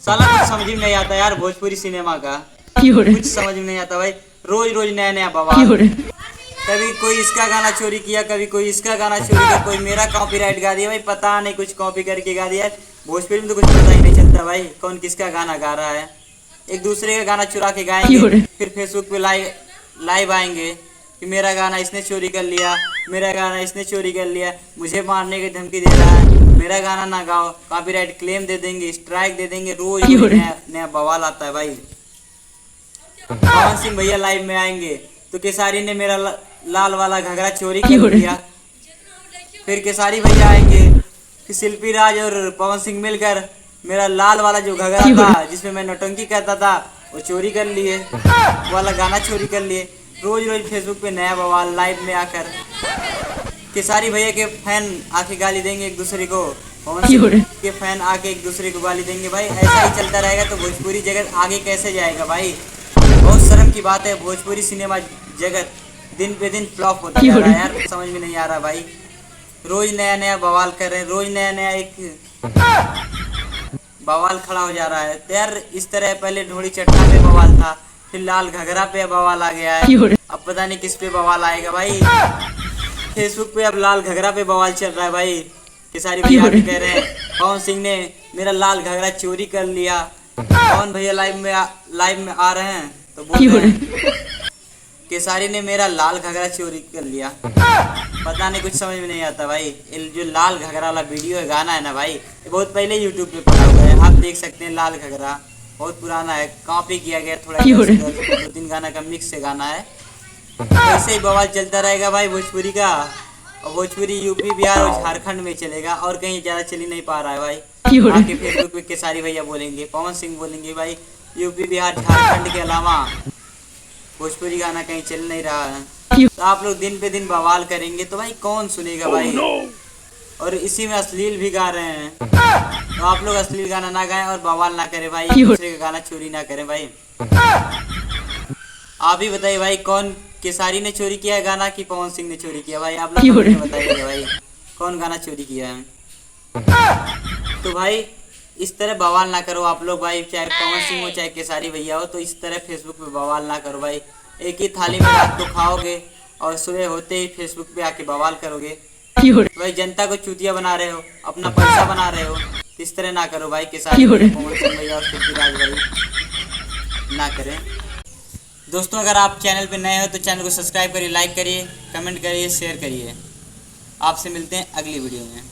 साला कुछ समझ में नहीं आता यार भोजपुरी सिनेमा का, कुछ समझ में नहीं आता भाई। रोज रोज नया नया बवाल, कभी कोई इसका गाना चोरी किया, कभी कोई इसका गाना चोरी किया, कोई मेरा कॉपीराइट गा दिया भाई, पता नहीं कुछ कॉपी करके गा दिया। भोजपुरी में तो कुछ पता ही नहीं चलता भाई कौन किसका गाना गा रहा है। एक दूसरे का गाना चुरा के गाएंगे, फिर फेसबुक पे लाइव आएंगे कि मेरा गाना इसने चोरी कर लिया, मेरा गाना इसने चोरी कर लिया, मुझे मारने की धमकी दे रहा है, मेरा गाना ना गाओ, कॉपीराइट क्लेम दे देंगे, स्ट्राइक दे देंगे। रोज नया नया बवाल आता है भाई। पवन सिंह भैया लाइव में आएंगे तो केसारी ने मेरा लाल वाला घघरा चोरी कर लिया। फिर केसारी भैया आएंगे कि शिल्पी राज और पवन सिंह मिलकर मेरा लाल वाला जो घघरा था जिसमें मैं नौटंकी करता था वो चोरी कर लिए, वाला गाना चोरी कर लिए। रोज रोज फेसबुक पे नया बवाल लाइव में आकर केसारी भैया के फैन आके गाली देंगे एक दूसरे को, पवन सिंह के फैन आके एक दूसरे को गाली देंगे। भाई ऐसा ही चलता रहेगा तो भोजपुरी जगत आगे कैसे जाएगा भाई। बहुत शर्म की बात है, भोजपुरी सिनेमा जगत दिन पे दिन फ्लॉप होता जा रहा है यार, समझ में नहीं आ रहा भाई। रोज नया नया बवाल कर रहे हैं, रोज नया नया एक बवाल खड़ा हो जा रहा है। तो यार इस तरह पहले ढोली चट्टा पे बवाल था, फिर लाल घघरा पे बवाल आ गया है, अब पता नहीं किस पे बवाल आएगा भाई। फेसबुक पे अब लाल घघरा पे बवाल चल रहा है भाई। केसारी भैया भी कह रहे हैं पवन सिंह ने मेरा लाल घघरा चोरी कर लिया। पवन भैया लाइव में आ रहे हैं तो बोल रहे हैं केसारी ने मेरा लाल घघरा चोरी कर लिया। पता नहीं कुछ समझ में नहीं आता भाई। जो लाल घघरा वाला वीडियो है, गाना है ना भाई, ये बहुत पहले यूट्यूब पे पड़ा हुआ है, आप देख सकते हैं। लाल घघरा बहुत पुराना है, कॉपी किया गया थोड़ा, 2-3 गाना का मिक्स से गाना है। ऐसे ही बवाल चलता रहेगा भाई भोजपुरी का। और भोजपुरी यूपी बिहार और झारखंड में चलेगा और कहीं ज्यादा चली नहीं पा रहा है भाई। आके फेसबुक पे केसारी भैया बोलेंगे, पवन सिंह बोलेंगे भाई, यूपी बिहार झारखंड के अलावा भोजपुरी गाना कहीं चल नहीं रहा है। तो आप लोग दिन पे दिन बवाल करेंगे तो भाई कौन सुनेगा भाई। और इसी में अश्लील भी गा रहे हैं, तो आप लोग अश्लील गाना ना गाएं और बवाल ना करें भाई, दूसरे का गाना चोरी ना करें भाई। आप ही बताइए भाई कौन, केसारी ने चोरी किया है गाना कि पवन सिंह ने चोरी किया भाई। आप लोग बताइए भाई कौन गाना चोरी किया है। तो भाई इस तरह बवाल ना करो आप लोग भाई, चाहे पवन सिंह हो चाहे केसारी भैया हो, तो इस तरह फेसबुक पे बवाल ना करो भाई। एक ही थाली में रात को खाओगे और सुबह होते ही फेसबुक पे आके बवाल करोगे। भाई जनता को चूतिया बना रहे हो, अपना पैसा बना रहे हो, इस तरह ना करो भाई। केसारी पवन सिंह भैया और शिल्पी राज भाई ना करें। दोस्तों अगर आप चैनल पे नए हो तो चैनल को सब्सक्राइब करिए, लाइक करिए, कमेंट करिए, शेयर करिए। आपसे मिलते हैं अगली वीडियो में।